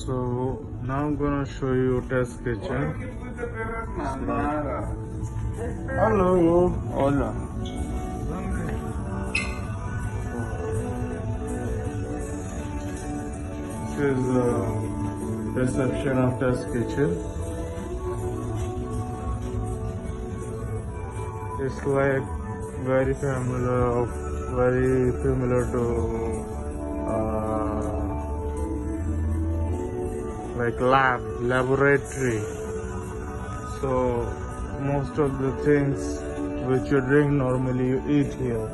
So now I'm gonna show you test kitchen. Hello. Hola. This is the reception of test kitchen. It's like very familiar to like laboratory. So most of the things which you drink normally you eat here.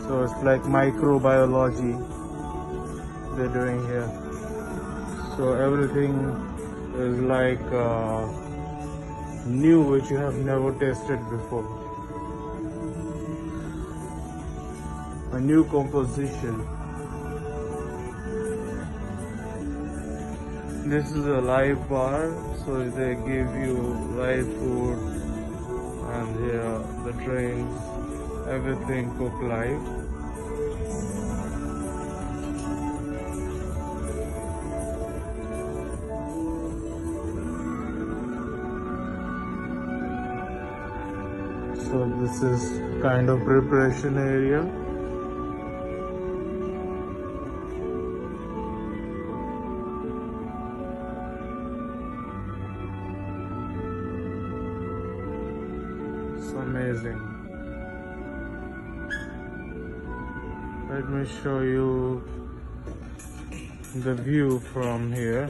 So it's like microbiology they're doing here. So everything is like new, which you have never tasted before. A new composition. This is a live bar, so they give you live food, and here the drinks, everything cooked live. So this is kind of preparation area. It's amazing. Let me show you the view from here.